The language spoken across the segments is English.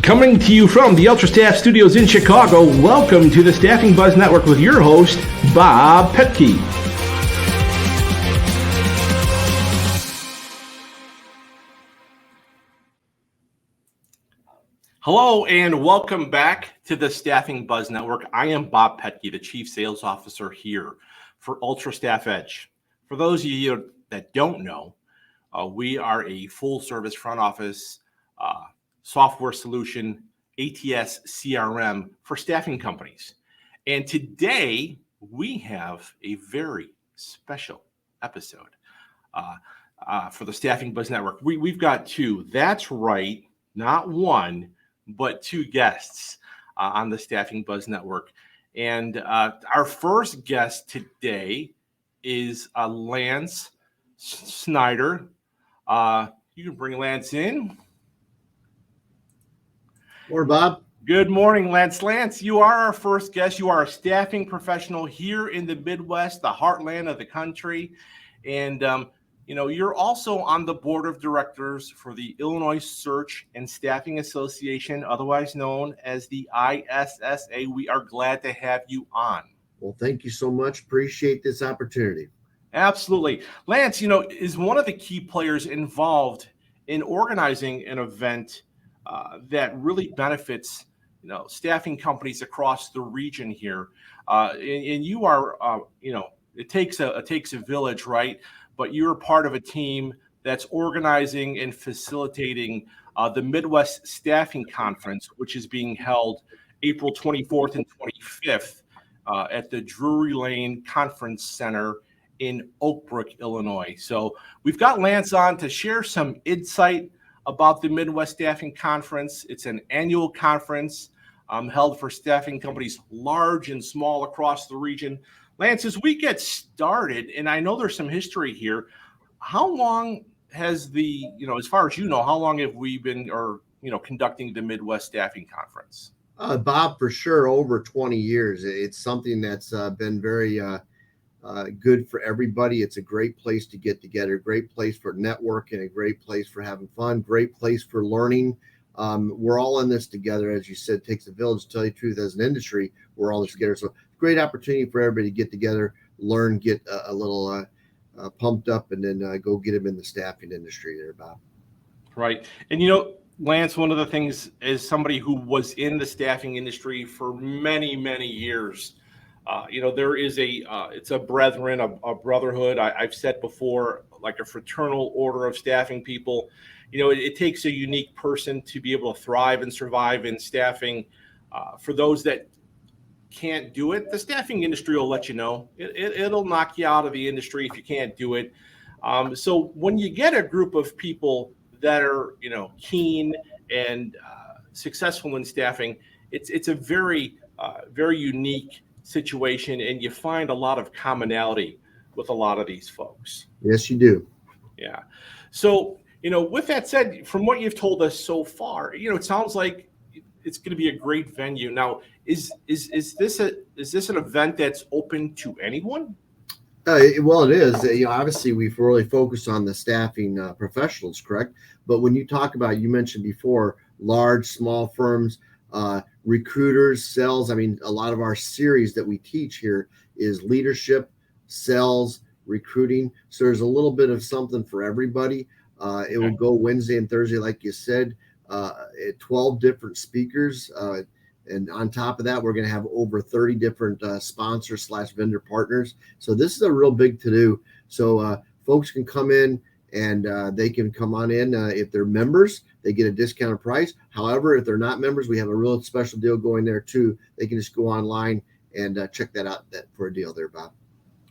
Coming to you from the Ultra Staff Studios in Chicago, welcome to the Staffing Buzz Network with your host, Bob Petke. Hello and welcome back to the Staffing Buzz Network. I am Bob Petke, the Chief Sales Officer here for Ultra Staff Edge. For those of you that don't know, we are a full-service front office software solution, ATS CRM for staffing companies. And today we have a very special episode for the Staffing Buzz Network. We've got two. That's right, not one, but two guests on the Staffing Buzz Network. And our first guest today is Lance Snider. You can bring Lance in. Morning, Bob. Good morning, Lance. Lance, you are our first guest. You are a staffing professional here in the Midwest, the heartland of the country. And, you're also on the board of directors for the Illinois Search and Staffing Association, otherwise known as the ISSA. We are glad to have you on. Well, thank you so much. Appreciate this opportunity. Absolutely. Lance, is one of the key players involved in organizing an event that really benefits, staffing companies across the region here. And you are, it takes a village, right? But you're part of a team that's organizing and facilitating the Midwest Staffing Conference, which is being held April 24th and 25th at the Drury Lane Conference Center in Oak Brook, Illinois. So we've got Lance on to share some insight about the Midwest Staffing Conference. It's an annual conference held for staffing companies large and small across the region. Lance, as we get started, and I know there's some history here, how long has as far as how long have we been conducting the Midwest Staffing Conference? Bob, for sure, over 20 years. It's something that's been very good for everybody. It's a great place to get together, great place for networking, a great place for having fun, great place for learning. We're all in this together. As you said, it takes a village to tell you the truth. As an industry, we're all this together. So great opportunity for everybody to get together, learn, get a little pumped up, and then go get them in the staffing industry there, Bob. Right. And, Lance, one of the things is somebody who was in the staffing industry for many, many years. There is it's a brethren, a brotherhood. I've said before, like a fraternal order of staffing people. It takes a unique person to be able to thrive and survive in staffing. For those that can't do it, the staffing industry will let you know. It'll knock you out of the industry if you can't do it. So when you get a group of people that are, keen and successful in staffing, it's a very, very unique situation, and you find a lot of commonality with a lot of these folks. Yes, you do. Yeah. So, with that said, from what you've told us so far, it sounds like it's going to be a great venue. Now, is this an event that's open to anyone? Well, it is. Obviously, we've really focused on the staffing professionals, correct? But when you talk about, you mentioned before, large, small firms, recruiters, sales. I mean, a lot of our series that we teach here is leadership, sales, recruiting. So there's a little bit of something for everybody. It will go Wednesday and Thursday, like you said, at 12 different speakers. And on top of that, we're going to have over 30 different sponsors / vendor partners. So this is a real big to-do. So folks can come in and they can come on in. If they're members, they get a discounted price. However, if they're not members, we have a real special deal going there too. They can just go online and check that out for a deal there, Bob.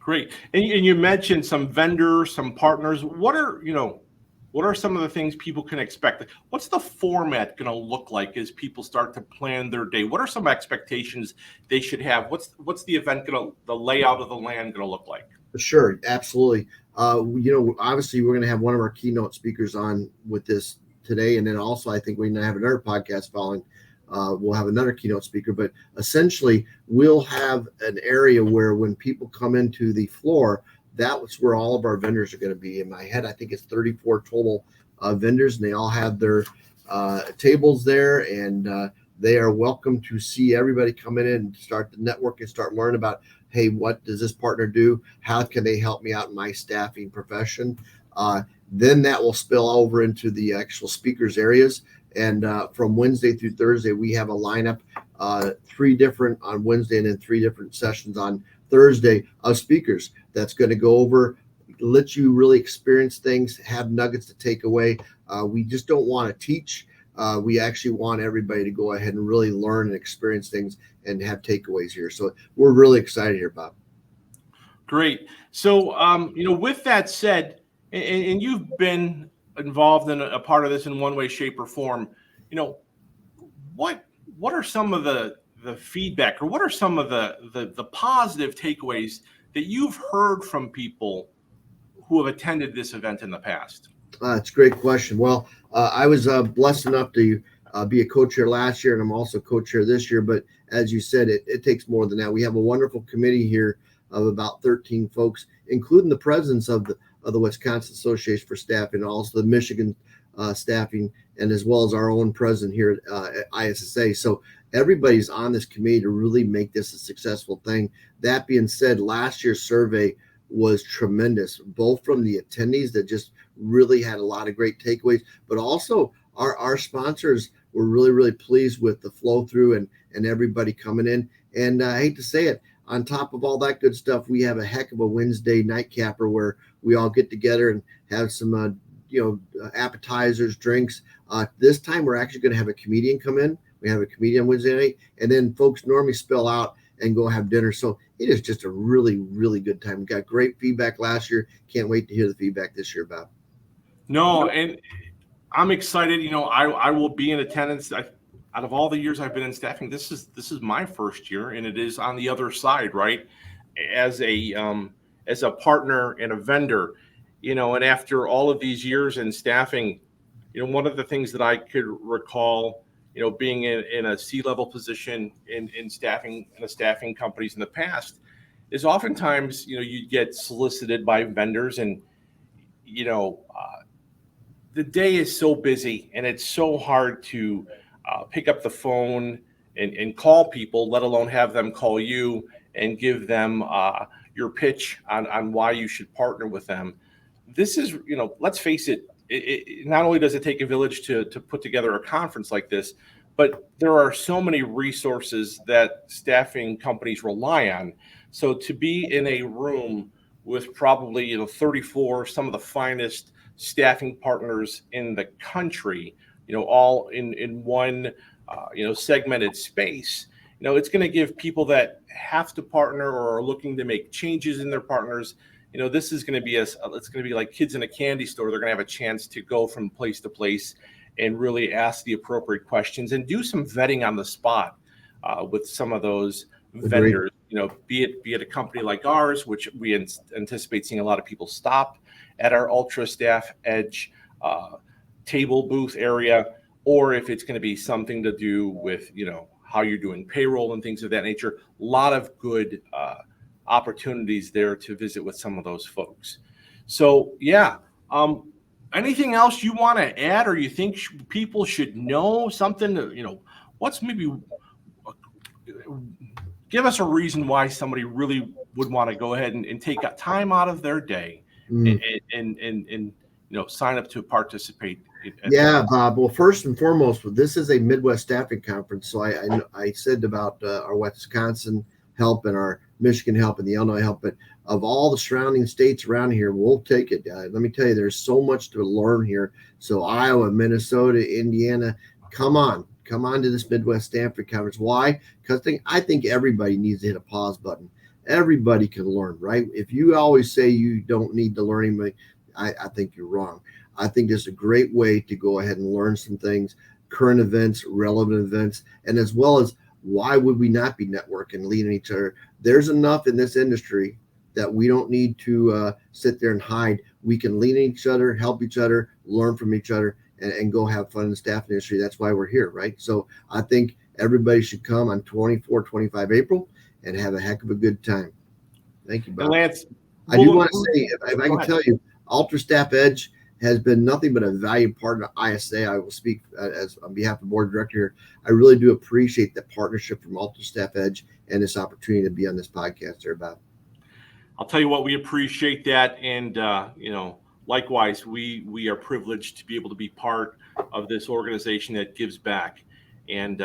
Great. And you mentioned some vendors, some partners. What are some of the things people can expect? What's the format going to look like as people start to plan their day? What are some expectations they should have? What's the event the layout of the land going to look like? Sure, absolutely. Obviously we're going to have one of our keynote speakers on with this today, and then also I think we're going to have another podcast following. We'll have another keynote speaker, but essentially we'll have an area where when people come into the floor, that's where all of our vendors are going to be. In my head, I think it's 34 total vendors, and they all have their tables there, and they are welcome to see everybody come in and start the network and start learning about, hey, what does this partner do? How can they help me out in my staffing profession? Then that will spill over into the actual speakers areas. And from Wednesday through Thursday, we have a lineup, 3 different on Wednesday and then 3 different sessions on Thursday of speakers that's going to go over, let you really experience things, have nuggets to take away. We just don't want to teach. We actually want everybody to go ahead and really learn and experience things and have takeaways here. So we're really excited here, Bob. Great. So, with that said, and you've been involved in a part of this in one way, shape, or form, what are some of the feedback, or what are some of the positive takeaways that you've heard from people who have attended this event in the past? It's a great question. Well, I was blessed enough to be a co-chair last year, and I'm also co-chair this year. But as you said, it takes more than that. We have a wonderful committee here of about 13 folks, including the presidents of the Wisconsin Association for Staffing, and also the Michigan Staffing, and as well as our own president here at ISSA. So everybody's on this committee to really make this a successful thing. That being said, last year's survey was tremendous, both from the attendees that just really had a lot of great takeaways, but also our sponsors were really, really pleased with the flow through and everybody coming in. And I hate to say it, on top of all that good stuff, we have a heck of a Wednesday nightcapper where we all get together and have some, appetizers, drinks. This time we're actually going to have a comedian come in. We have a comedian Wednesday night, and then folks normally spill out and go have dinner. So it is just a really, really good time. We got great feedback last year. Can't wait to hear the feedback this year, Bob. No, and I'm excited. I will be in attendance. Out of all the years I've been in staffing, this is my first year, and it is on the other side, right? As a partner and a vendor, and after all of these years in staffing, one of the things that I could recall, being in a C-level position in staffing companies in the past, is oftentimes, you get solicited by vendors, and the day is so busy, and it's so hard to pick up the phone and call people, let alone have them call you and give them your pitch on why you should partner with them. This is, let's face it, it not only does it take a village to put together a conference like this, but there are so many resources that staffing companies rely on. So to be in a room with probably 34, some of the finest staffing partners in the country, all in one segmented space, it's going to give people that have to partner or are looking to make changes in their partners, this is going to be it's going to be like kids in a candy store. They're going to have a chance to go from place to place and really ask the appropriate questions and do some vetting on the spot with some of those vendors. Be it a company like ours, which we anticipate seeing a lot of people stop at our Ultra Staff Edge table booth area, or if it's going to be something to do with how you're doing payroll and things of that nature. A lot of good opportunities there to visit with some of those folks. So yeah, anything else you want to add, or you think people should know something? What's maybe give us a reason why somebody really would want to go ahead and take time out of their day and sign up to participate. Yeah, Bob. Well, first and foremost, this is a Midwest Staffing Conference. So I said about our Wisconsin help and our Michigan help and the Illinois help, but of all the surrounding states around here, we'll take it. Let me tell you, there's so much to learn here. So Iowa, Minnesota, Indiana, come on to this Midwest Staffing Conference. Why? Because I think everybody needs to hit a pause button. Everybody can learn, right? If you always say you don't need to learn anything, I think you're wrong. I think it's a great way to go ahead and learn some things, current events, relevant events, and as well as why would we not be networking, leading each other? There's enough in this industry that we don't need to sit there and hide. We can lean each other, help each other, learn from each other, and go have fun in the staffing industry. That's why we're here, right? So I think everybody should come on 24, 25 April and have a heck of a good time. Thank you, Bob. Lance, I do want to say, if I can tell you, Ultra Staff Edge has been nothing but a valued partner of ISA. I will speak as on behalf of the board director here. I really do appreciate the partnership from Ultra Staff Edge and this opportunity to be on this podcast there, Bob. I'll tell you what, we appreciate that. And, likewise, we are privileged to be able to be part of this organization that gives back. And,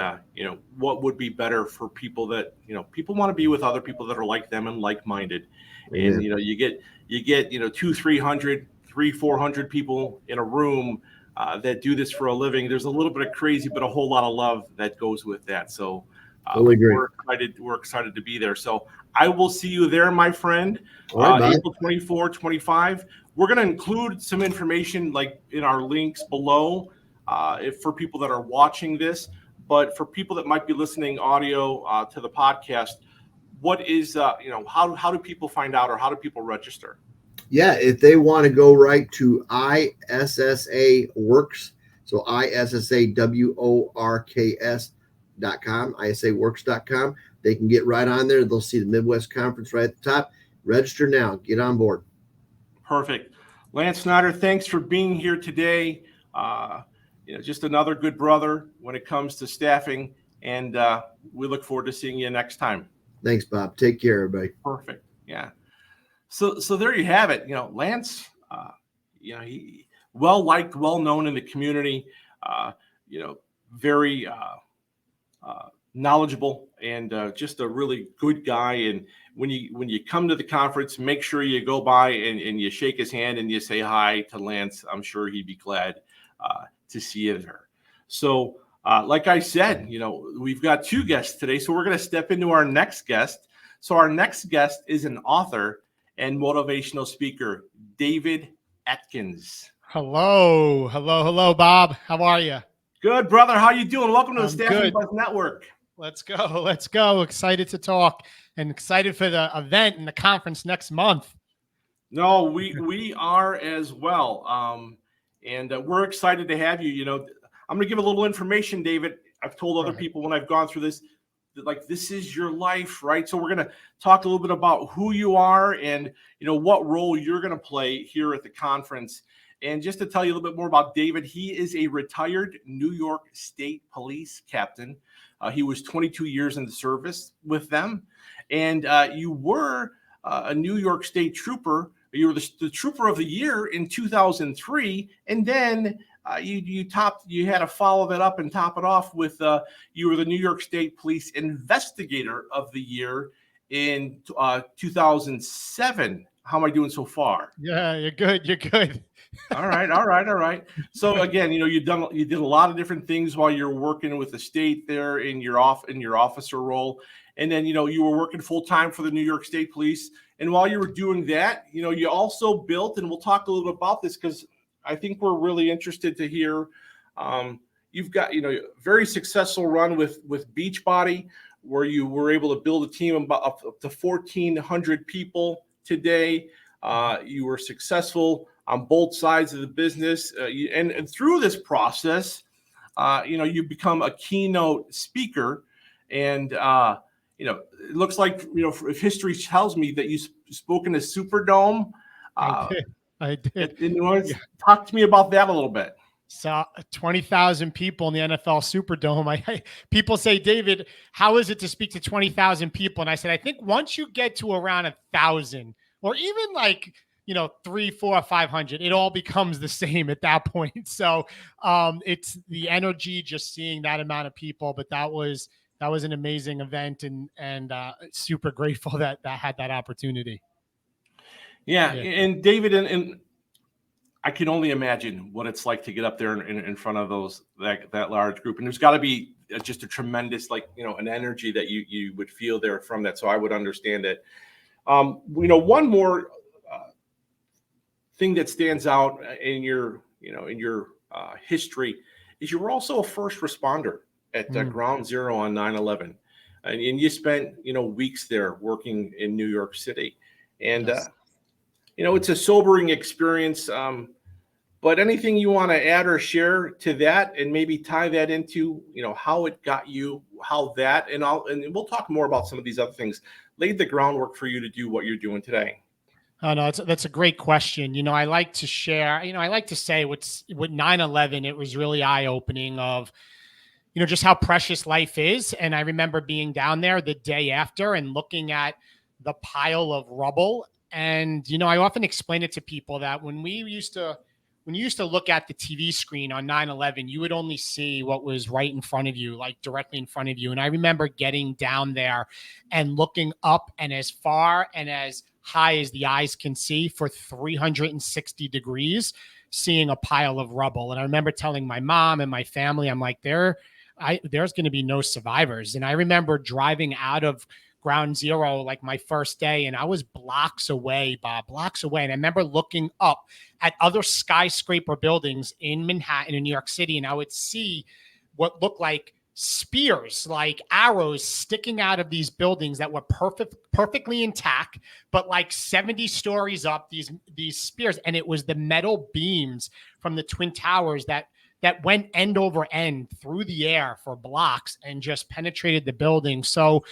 what would be better for people that, people want to be with other people that are like them and like-minded. Amen. And, you get 400 people in a room that do this for a living. There's a little bit of crazy, but a whole lot of love that goes with that. So totally agree. We're excited to be there. So I will see you there, my friend. All right, April 24, 25. We're going to include some information like in our links below for people that are watching this. But for people that might be listening audio to the podcast, what is, how do people find out, or how do people register? Yeah, if they want to go right to ISSA Works, so ISSAWORKS.com, ISAWorks.com, they can get right on there. They'll see the Midwest Conference right at the top. Register now. Get on board. Perfect. Lance Snider, thanks for being here today. Just another good brother when it comes to staffing, and we look forward to seeing you next time. Thanks, Bob. Take care, everybody. Perfect. Yeah. So there you have it. Lance, he well liked, well known in the community. Very knowledgeable, and just a really good guy. And when you come to the conference, make sure you go by and you shake his hand and you say hi to Lance. I'm sure he'd be glad to see you there. So like I said, we've got two guests today, so we're going to step into our next guest. So our next guest is an author and motivational speaker, David Atkins. Hello, Bob. How are you? Good, brother. How you doing? Welcome to the I'm Staffing good. Buzz Network. Let's go. Excited to talk and excited for the event and the conference next month. No, we are as well. And we're excited to have you. I'm going to give a little information, David. I've told other people when I've gone through this, that this is your life, right? So we're going to talk a little bit about who you are and, what role you're going to play here at the conference. And just to tell you a little bit more about David, he is a retired New York State Police captain. He was 22 years in the service with them. And you were a New York State trooper. You were the Trooper of the Year in 2003. And then you had to follow that up and top it off with you were the New York State Police Investigator of the Year in 2007. How am I doing so far? Yeah, you're good. All right. So again, you did a lot of different things while you're working with the state there in your officer role, and then you were working full time for the New York State Police. And while you were doing that, you also built, and we'll talk a little bit about this because I think we're really interested to hear. You've got a very successful run with Beachbody, where you were able to build a team of up to 1,400 people today. You were successful on both sides of the business, and through this process, you become a keynote speaker, and it looks like if history tells me that you've spoken to Superdome. I did. Talk to me about that a little bit. So 20,000 people in the NFL Superdome. People say, David, how is it to speak to 20,000 people? And I said, I think once you get to around 1,000, or even 300, 400, 500, it all becomes the same at that point. So it's the energy, just seeing that amount of people. But that was an amazing event, and super grateful that I had that opportunity. Yeah. And David, and I can only imagine what it's like to get up there in front of that large group. And there's got to be just a tremendous, an energy that you would feel there from that. So I would understand it. One more thing that stands out in your history is you were also a first responder at Ground Zero on 9/11, and you spent weeks there working in New York City, and Yes. It's a sobering experience. But anything you want to add or share to that, and maybe tie that into how it got you, and we'll talk more about some of these other things, laid the groundwork for you to do what you're doing today. Oh no, that's a great question. I like to share, I like to say with 9/11, it was really eye-opening of, just how precious life is. And I remember being down there the day after and looking at the pile of rubble. And, I often explain it to people that when you used to look at the TV screen on 9/11, you would only see what was right in front of you, like directly in front of you. And I remember getting down there and looking up and as far and as high as the eyes can see for 360 degrees, seeing a pile of rubble. And I remember telling my mom and my family, I'm like, there's going to be no survivors. And I remember driving out of ground zero, like my first day, and I was blocks away, Bob, blocks away. And I remember looking up at other skyscraper buildings in Manhattan, in New York City, and I would see what looked like spears, like arrows sticking out of these buildings that were perfectly intact, but like 70 stories up, these spears. And it was the metal beams from the Twin Towers that went end over end through the air for blocks and just penetrated the building. So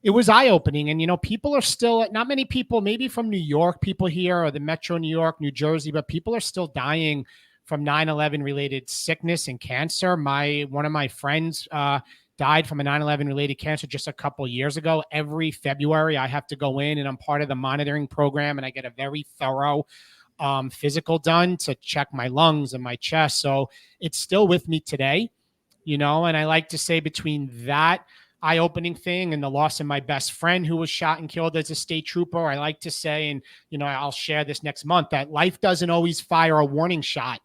it was eye-opening. And, people are still, not many people, maybe from New York, people here, or the Metro New York, New Jersey, but people are still dying from 9/11 related sickness and cancer. One of my friends died from a 9/11 related cancer just a couple years ago. Every February, I have to go in and I'm part of the monitoring program, and I get a very thorough physical done to check my lungs and my chest. So it's still with me today, and I like to say between that eye-opening thing and the loss of my best friend who was shot and killed as a state trooper, I like to say, and, I'll share this next month, that life doesn't always fire a warning shot.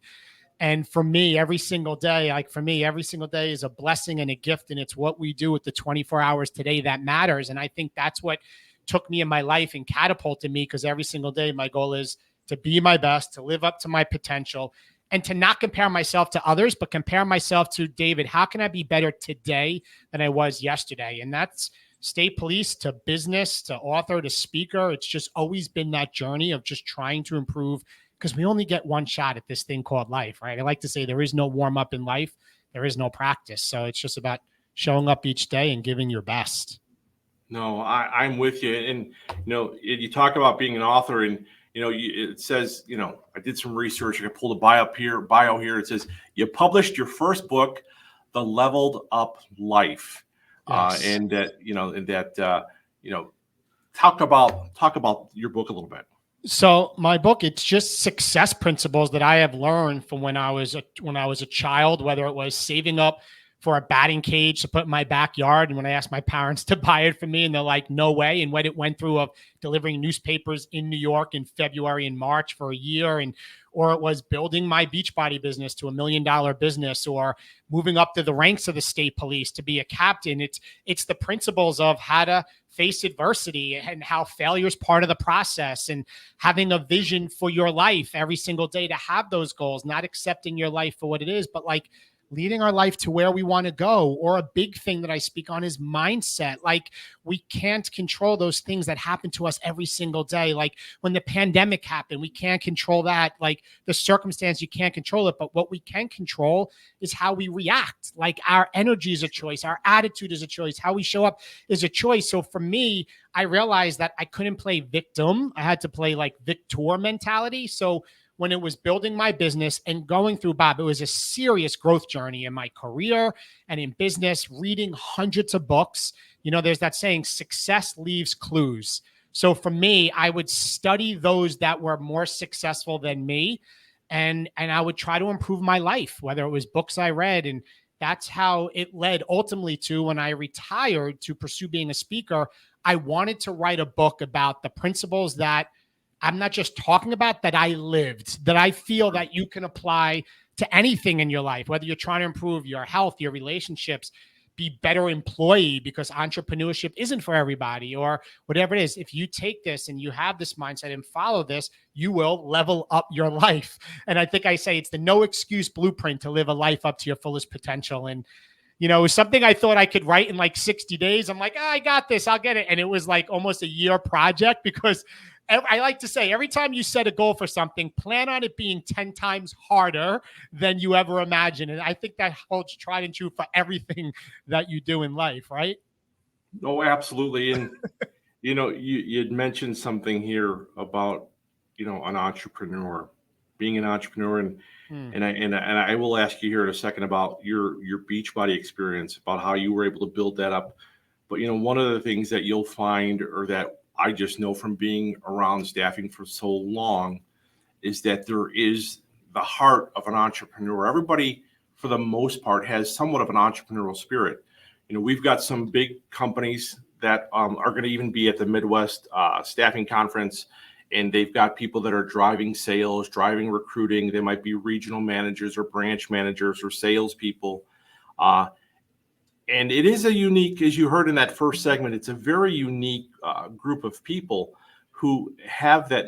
And for me, every single day is a blessing and a gift. And it's what we do with the 24 hours today that matters. And I think that's what took me in my life and catapulted me, because every single day my goal is to be my best, to live up to my potential, and to not compare myself to others, but compare myself to, David, how can I be better today than I was yesterday? And that's state police to business to author to speaker. It's just always been that journey of just trying to improve, because we only get one shot at this thing called life, right? I like to say there is no warm up in life. There is no practice. So it's just about showing up each day and giving your best. No, I'm with you. And, you talk about being an author, and, it says, I did some research. I pulled a bio here. It says you published your first book, The Leveled Up Life. Yes. And that, talk about your book a little bit. So my book, it's just success principles that I have learned from when I was a child, whether it was saving up for a batting cage to put in my backyard. And when I asked my parents to buy it for me, and they're like, no way. And what it went through of delivering newspapers in New York in February and March for a year. Or it was building my Beachbody business to $1 million business, or moving up to the ranks of the state police to be a captain. It's the principles of how to face adversity and how failure is part of the process, and having a vision for your life every single day to have those goals, not accepting your life for what it is, but like leading our life to where we want to go. Or a big thing that I speak on is mindset. Like, we can't control those things that happen to us every single day. Like when the pandemic happened, we can't control that. Like the circumstance, you can't control it. But what we can control is how we react. Like our energy is a choice. Our attitude is a choice. How we show up is a choice. So for me, I realized that I couldn't play victim. I had to play like victor mentality. So when it was building my business and going through, Bob, it was a serious growth journey in my career and in business, reading hundreds of books. There's that saying, success leaves clues. So for me, I would study those that were more successful than me, and I would try to improve my life, whether it was books I read. And that's how it led ultimately to, when I retired to pursue being a speaker, I wanted to write a book about the principles that I'm not just talking about, that I lived, that I feel that you can apply to anything in your life, whether you're trying to improve your health, your relationships, be better employee, because entrepreneurship isn't for everybody, or whatever it is. If you take this and you have this mindset and follow this, you will level up your life. And I think I say it's the no excuse blueprint to live a life up to your fullest potential. And it was something I thought I could write in like 60 days. I'm like, I got this, I'll get it. And it was like almost a year project, because I like to say, every time you set a goal for something, plan on it being 10 times harder than you ever imagined. And I think that holds tried and true for everything that you do in life, right? Oh, absolutely. And, you had mentioned something here about an entrepreneur, being an entrepreneur, Hmm. and I will ask you here in a second about your Beachbody experience, about how you were able to build that up. But one of the things that you'll find, or that I just know from being around staffing for so long, is that there is the heart of an entrepreneur. Everybody, for the most part, has somewhat of an entrepreneurial spirit. We've got some big companies that are going to even be at the Midwest Staffing Conference, and they've got people that are driving sales, driving recruiting. They might be regional managers or branch managers or salespeople. And it is a unique, as you heard in that first segment, it's a very unique group of people who have that,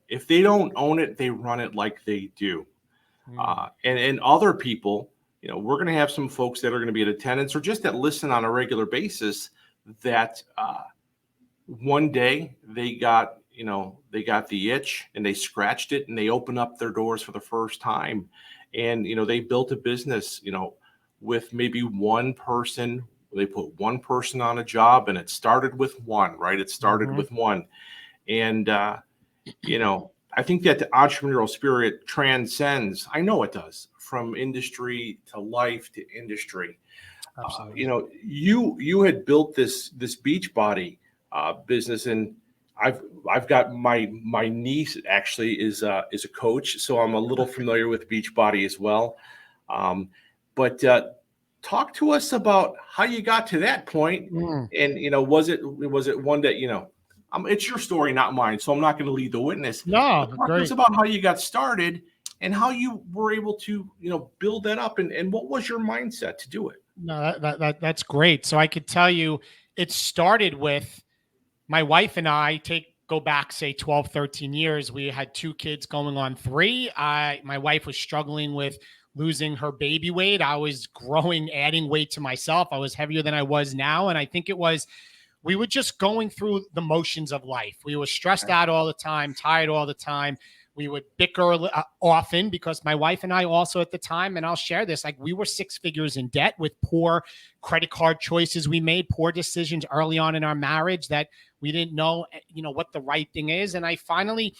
if they don't own it, they run it like they do. And other people, we're going to have some folks that are going to be in attendance or just that listen on a regular basis that one day they got the itch and they scratched it and they opened up their doors for the first time. And, they built a business, with maybe one person. They put one person on a job, and it started with one, right? It started with one. And, I think that the entrepreneurial spirit transcends, I know it does, from industry to life to industry. Absolutely. You had built this Beachbody business, and I've got my niece actually is a coach, so I'm a little familiar with Beachbody as well. But talk to us about how you got to that point, and was it one that it's your story, not mine, so I'm not going to lead the witness. No, But talk to great. us about how you got started and how you were able to build that up, and what was your mindset to do it? No, that's great. So I could tell you, it started with my wife and I. Go back, say 12, 13 years. We had 2 kids going on 3. My wife was struggling with losing her baby weight. I was adding weight to myself. I was heavier than I was now. And I think we were just going through the motions of life. We were stressed out all the time, tired all the time. We would bicker often because my wife and I also at the time, and I'll share this, like we were 6 figures in debt with poor credit card choices we made, poor decisions early on in our marriage that we didn't know, what the right thing is. And I finally,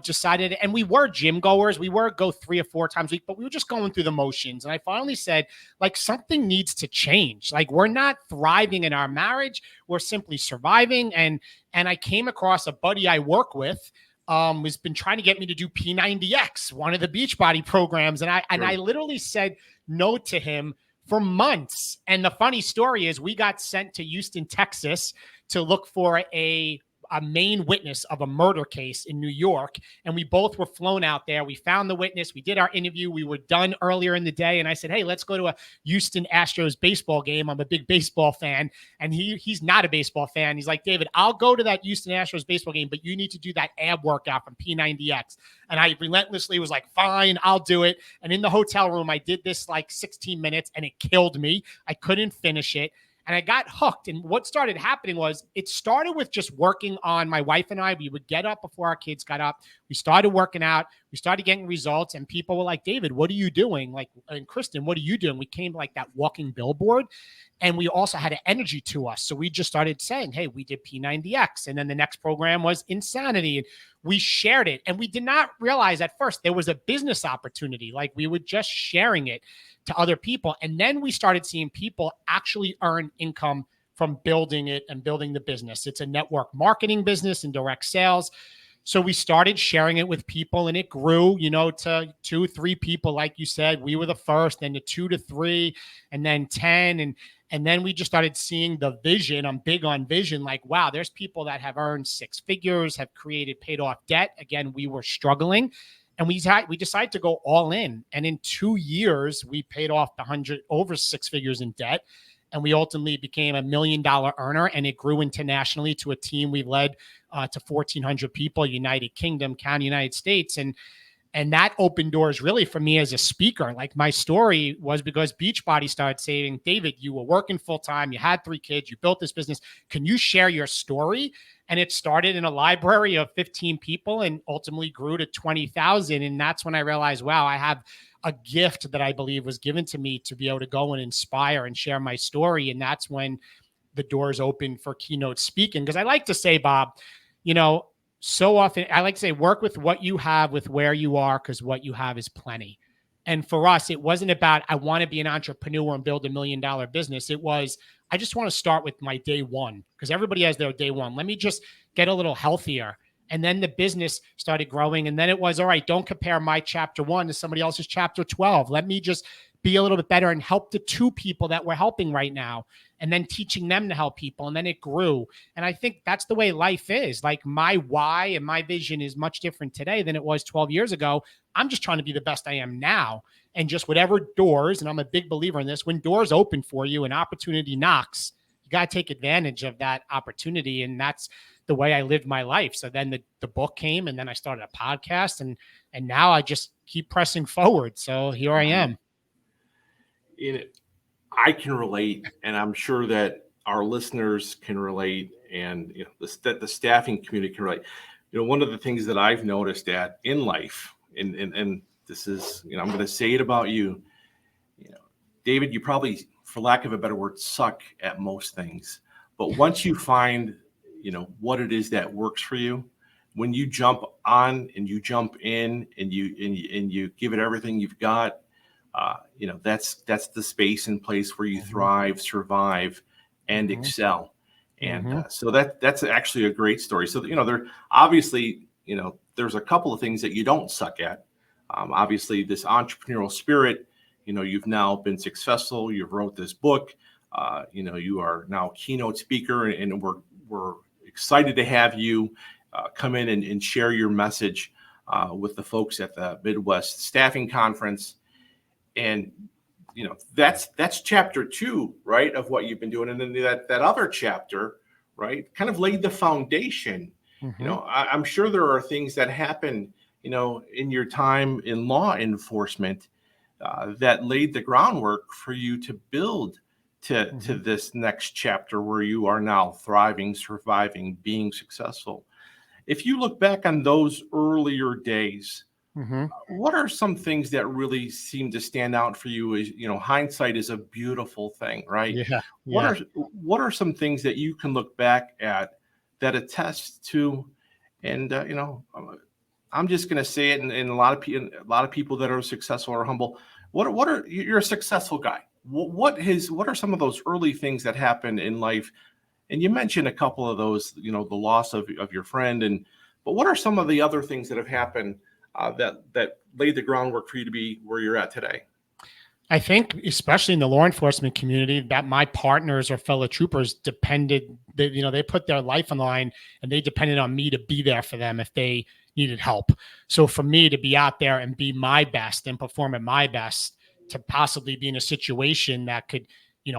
decided, and we were gym goers. We were go 3 or 4 times a week, but we were just going through the motions. And I finally said, like, something needs to change. Like, we're not thriving in our marriage. We're simply surviving. And I came across a buddy I work with, has been trying to get me to do P90X, one of the Beachbody programs. And I literally said no to him for months. And the funny story is we got sent to Houston, Texas to look for a main witness of a murder case in New York. And we both were flown out there. We found the witness. We did our interview. We were done earlier in the day. And I said, hey, let's go to a Houston Astros baseball game. I'm a big baseball fan. And he's not a baseball fan. He's like, David, I'll go to that Houston Astros baseball game, but you need to do that ab workout from P90X. And I relentlessly was like, fine, I'll do it. And in the hotel room, I did this like 16 minutes and it killed me. I couldn't finish it. And I got hooked. And what started happening was it started with just working on my wife and I. We would get up before our kids got up. We started working out. We started getting results. And people were like, David, what are you doing? Like, and Kristen, what are you doing? We came to like that walking billboard. And we also had an energy to us. So we just started saying, hey, we did P90X. And then the next program was Insanity. And we shared it. And we did not realize at first there was a business opportunity. Like we were just sharing it to other people. And then we started seeing people actually earn income from building it and building the business. It's a network marketing business and direct sales. So we started sharing it with people and it grew, to 2, 3 people. Like you said, we were the first, then to 2 to 3, and then 10. And then we just started seeing the vision. I'm big on vision. Like, wow, there's people that have earned 6 figures, have paid off debt. Again, we were struggling. And we decided to go all in. And in 2 years, we paid off over 6 figures in debt. And we ultimately became $1 million earner. And it grew internationally to a team we led to 1,400 people, United Kingdom, County, United States. And that opened doors really for me as a speaker. Like my story was because Beachbody started saying, David, you were working full time. You had 3 kids. You built this business. Can you share your story? And it started in a library of 15 people and ultimately grew to 20,000. And that's when I realized, wow, I have a gift that I believe was given to me to be able to go and inspire and share my story. And that's when the doors opened for keynote speaking. Because I like to say, Bob, so often, I like to say, work with what you have with where you are, because what you have is plenty. And for us, it wasn't about, I want to be an entrepreneur and build $1 million business. It was, I just want to start with my day one, because everybody has their day one. Let me just get a little healthier. And then the business started growing. And then it was, all right, don't compare my chapter 1 to somebody else's chapter 12. Let me just be a little bit better and help the 2 people that we're helping right now, and then teaching them to help people. And then it grew. And I think that's the way life is. Like, my why and my vision is much different today than it was 12 years ago. I'm just trying to be the best I am now. And just whatever doors, and I'm a big believer in this, when doors open for you and opportunity knocks, you got to take advantage of that opportunity. And that's the way I lived my life. So then the book came, and then I started a podcast, and now I just keep pressing forward. So here I am. I can relate, and I'm sure that our listeners can relate, and the staffing community can relate. One of the things that I've noticed in life, and this is, I'm going to say it about you, David, you probably, for lack of a better word, suck at most things. But once you find, what it is that works for you, when you jump on and you jump in and you give it everything you've got, that's the space and place where you thrive, survive, and excel. And so that's actually a great story. So, there obviously, there's a couple of things that you don't suck at. Obviously, this entrepreneurial spirit, you've now been successful. You've wrote this book. You are now a keynote speaker, and we're excited to have you come in and share your message with the folks at the Midwest Staffing Conference. And that's chapter 2, right, of what you've been doing. And then that other chapter, right, kind of laid the foundation. I'm sure there are things that happen, in your time in law enforcement that laid the groundwork for you to build to this next chapter where you are now thriving, surviving, being successful. If you look back on those earlier days, what are some things that really seem to stand out for you? Is hindsight is a beautiful thing, right? Yeah. What are some things that you can look back at that attest to? And I'm just going to say it, and a lot of people that are successful are humble. You're a successful guy. What are some of those early things that happened in life? And you mentioned a couple of those, the loss of your friend, but what are some of the other things that have happened that laid the groundwork for you to be where you're at today? I think, especially in the law enforcement community, that my partners or fellow troopers they put their life on the line, and they depended on me to be there for them if they needed help. So for me to be out there and be my best and perform at my best, to possibly be in a situation that could,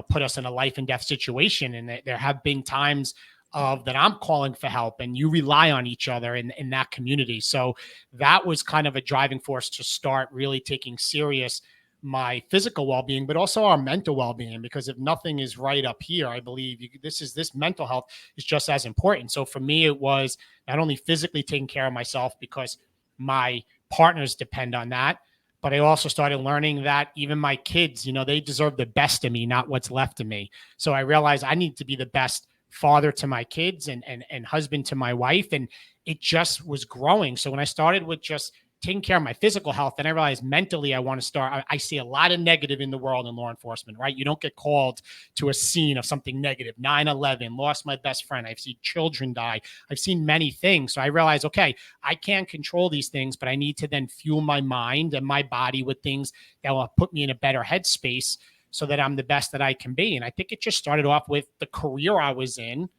put us in a life and death situation. And there have been times that I'm calling for help, and you rely on each other in that community. So that was kind of a driving force to start really taking serious my physical well-being, but also our mental well-being, because if nothing is right up here, I believe this mental health is just as important. So for me, it was not only physically taking care of myself, because my partners depend on that, but I also started learning that even my kids, they deserve the best of me, not what's left of me. So I realized I need to be the best father to my kids and husband to my wife. And it just was growing. So when I started with just taking care of my physical health, then I realized mentally I want to start. I see a lot of negative in the world in law enforcement, right? You don't get called to a scene of something negative. 9/11, lost my best friend. I've seen children die. I've seen many things. So I realized, okay, I can't control these things, but I need to then fuel my mind and my body with things that will put me in a better headspace so that I'm the best that I can be. And I think it just started off with the career I was in,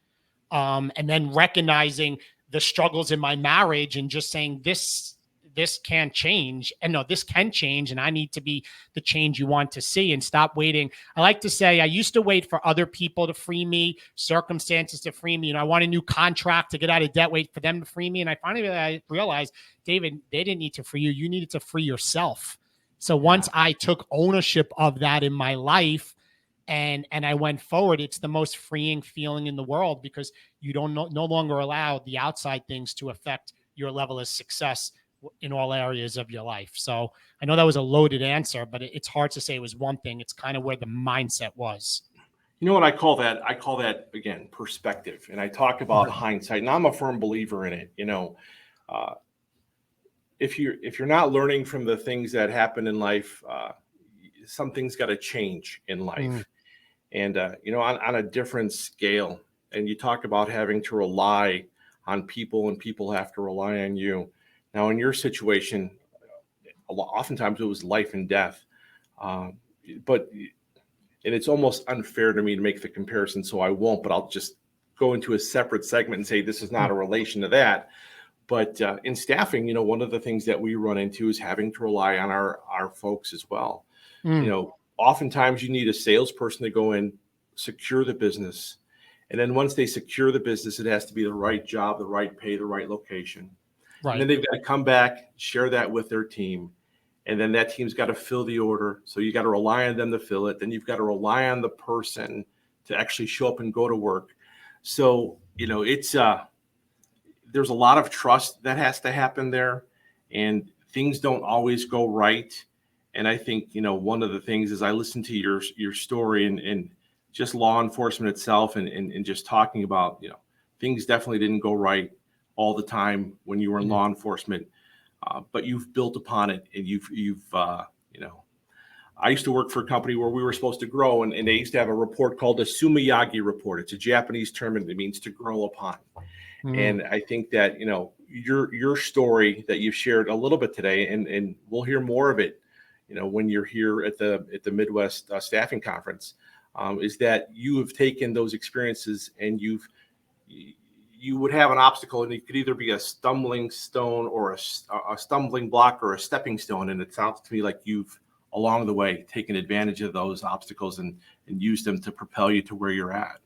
and then recognizing the struggles in my marriage and just saying this can't change. And no, this can change. And I need to be the change you want to see, and stop waiting. I like to say I used to wait for other people to free me, circumstances to free me. I want a new contract to get out of debt, wait for them to free me. And I finally realized, David, they didn't need to free you. You needed to free yourself. So once I took ownership of that in my life, and I went forward, it's the most freeing feeling in the world, because you don't no longer allow the outside things to affect your level of success in all areas of your life. So I know that was a loaded answer, but it's hard to say it was one thing. It's kind of where the mindset was. You know what I call that? I call that, again, perspective. And I talk about hindsight, and I'm a firm believer in it. Uh, if you're not learning from the things that happen in life, something's got to change in Mm, life. And on a different scale. And you talk about having to rely on people, and people have to rely on you. Now, in your situation, oftentimes it was life and death. Um, but and it's almost unfair to me to make the comparison, so I won't. But I'll just go into a separate segment and say this is not mm, a relation to that. But in staffing, one of the things that we run into is having to rely on our folks as well. mm. Oftentimes you need a salesperson to go in, secure the business, and then once they secure the business, it has to be the right job, the right pay, the right location, and then Right. they've got to come back, share that with their team, and then that team's got to fill the order. So you got to rely on them to fill it. Then you've got to rely on the person to actually show up and go to work. So it's there's a lot of trust that has to happen there, and things don't always go right. And I think one of the things is I listened to your story, and just law enforcement itself, and just talking about things definitely didn't go right all the time when you were in Mm, law enforcement, but you've built upon it, and you've you know I used to work for a company where we were supposed to grow, and they used to have a report called the Sumiyagi report. It's a Japanese term, and it means to grow upon. mm. And I think that your story that you've shared a little bit today, and we'll hear more of it, when you're here at the Midwest Staffing Conference, is that you have taken those experiences, and you would have an obstacle, and it could either be a stumbling stone or a stumbling block or a stepping stone. And it sounds to me like you've along the way taken advantage of those obstacles and used them to propel you to where you're at.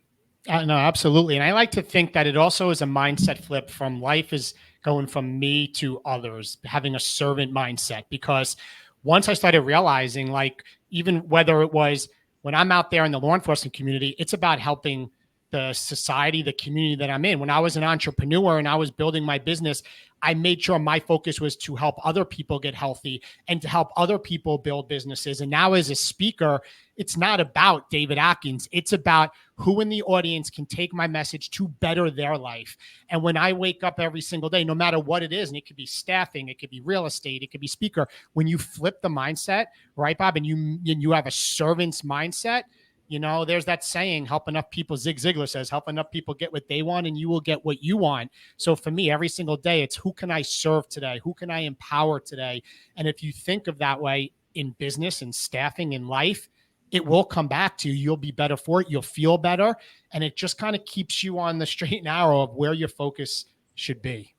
No, absolutely. And I like to think that it also is a mindset flip from life is going from me to others, having a servant mindset. Because once I started realizing, like, even whether it was when I'm out there in the law enforcement community, it's about helping the society, the community that I'm in. When I was an entrepreneur and I was building my business, I made sure my focus was to help other people get healthy and to help other people build businesses. And now, as a speaker, it's not about David Atkins. It's about who in the audience can take my message to better their life. And when I wake up every single day, no matter what it is, and it could be staffing, it could be real estate, it could be speaker, when you flip the mindset, right, Bob, and you have a servant's mindset, there's that saying, help enough people, Zig Ziglar says, help enough people get what they want and you will get what you want. So for me, every single day, it's who can I serve today? Who can I empower today? And if you think of that way in business and staffing in life, it will come back to you. You'll be better for it. You'll feel better. And it just kind of keeps you on the straight and narrow of where your focus should be.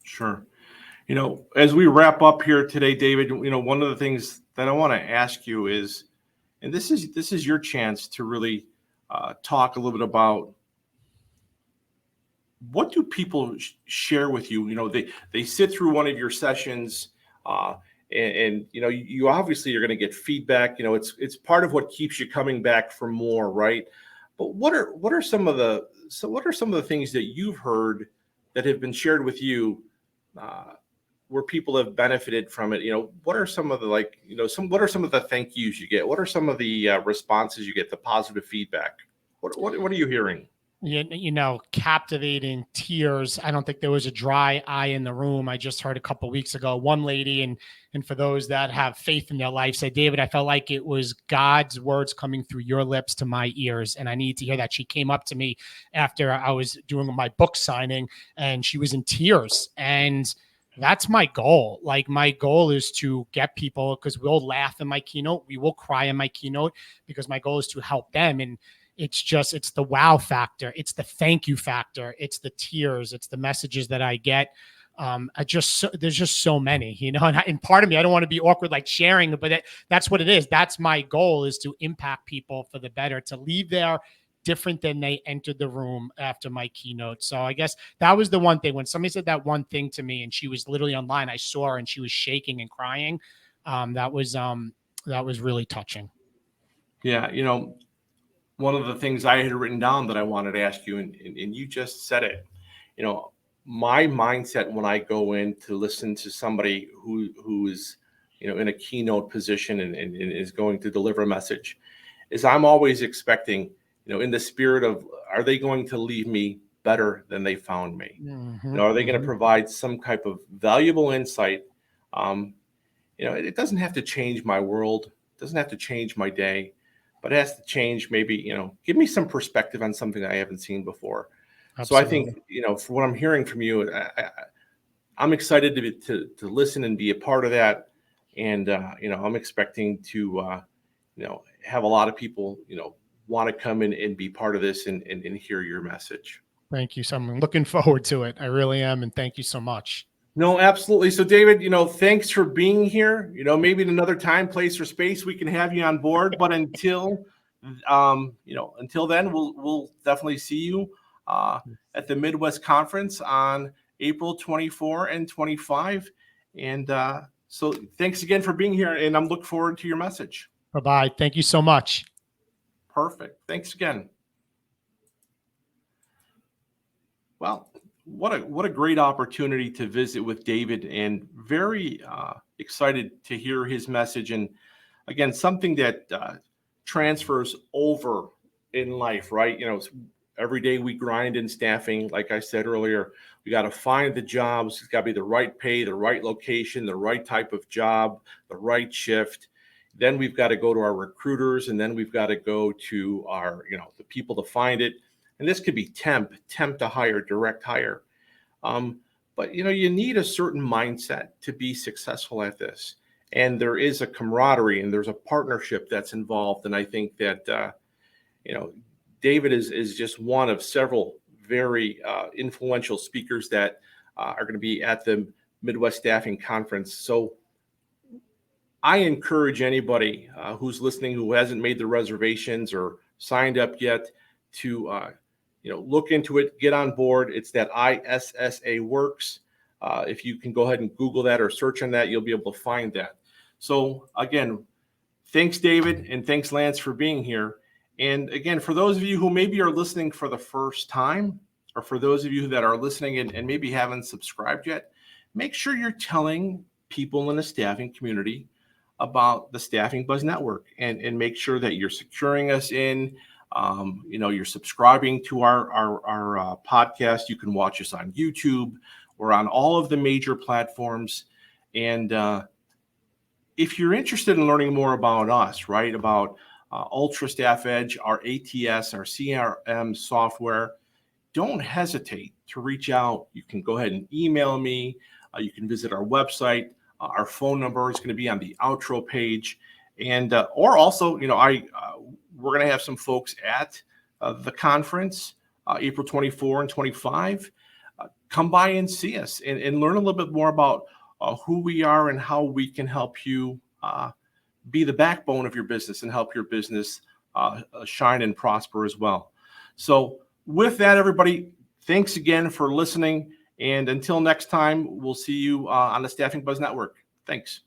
Sure. As we wrap up here today, David, one of the things that I want to ask you is, and this is your chance to really talk a little bit about what do people share with you. They sit through one of your sessions, and you obviously are going to get feedback. It's part of what keeps you coming back for more, right? But what are some of the things that you've heard that have been shared with you, where people have benefited from it? What are some of the what are some of the thank yous you get? What are some of the responses you get, the positive feedback? What are you hearing? Captivating tears. I don't think there was a dry eye in the room. I just heard a couple of weeks ago, one lady, and for those that have faith in their life, said, David, I felt like it was God's words coming through your lips to my ears. And I need to hear that. She came up to me after I was doing my book signing and she was in tears. And that's my goal. Like, my goal is to get people, because we'll laugh in my keynote, we will cry in my keynote, because my goal is to help them. And it's the wow factor. It's the thank you factor. It's the tears. It's the messages that I get. There's just so many, and part of me, I don't want to be awkward, like sharing, but that's what it is. That's my goal, is to impact people for the better, to leave there different than they entered the room after my keynote. So I guess that was the one thing. When somebody said that one thing to me, and she was literally online, I saw her and she was shaking and crying. That was really touching. Yeah, one of the things I had written down that I wanted to ask you, and you just said it. My mindset when I go in to listen to somebody who is, in a keynote position and is going to deliver a message, is I'm always expecting, in the spirit of, are they going to leave me better than they found me? Are they going to provide some type of valuable insight? It doesn't have to change my world, it doesn't have to change my day, but it has to change maybe, give me some perspective on something I haven't seen before. Absolutely. So I think, for what I'm hearing from you, I'm excited to listen and be a part of that. And, I'm expecting to, have a lot of people, want to come in and be part of this and hear your message. Thank you. So I'm looking forward to it. I really am. And thank you so much. No, absolutely. So David, thanks for being here. Maybe in another time, place, or space, we can have you on board. But until then, we'll definitely see you at the Midwest Conference on April 24 and 25. And so thanks again for being here. And I'm looking forward to your message. Bye-bye. Thank you so much. Perfect. Thanks again. Well, what a great opportunity to visit with David, and very excited to hear his message. And again, something that transfers over in life, right? Every day we grind in staffing. Like I said earlier, we got to find the jobs. It's got to be the right pay, the right location, the right type of job, the right shift. Then we've got to go to our recruiters, and then we've got to go to our, the people to find it. And this could be temp to hire, direct hire. But, you need a certain mindset to be successful at this. And there is a camaraderie and there's a partnership that's involved. And I think that, David is just one of several very influential speakers that are going to be at the Midwest Staffing Conference. So I encourage anybody who's listening who hasn't made the reservations or signed up yet to look into it, get on board. It's that ISSA Works. If you can go ahead and Google that or search on that, you'll be able to find that. So again, thanks, David, and thanks, Lance, for being here. And again, for those of you who maybe are listening for the first time, or for those of you that are listening and maybe haven't subscribed yet, make sure you're telling people in the staffing community about the Staffing Buzz Network, and make sure that you're securing us in. You're subscribing to our podcast. You can watch us on YouTube. We're on all of the major platforms. And if you're interested in learning more about us, right, about Ultra Staff Edge, our ATS, our CRM software, don't hesitate to reach out. You can go ahead and email me. You can visit our website. Our phone number is going to be on the outro page. And or also, we're going to have some folks at the conference, April 24 and 25. Come by and see us and learn a little bit more about who we are and how we can help you be the backbone of your business and help your business shine and prosper as well. So with that, everybody, thanks again for listening. And until next time, we'll see you on the Staffing Buzz Network. Thanks.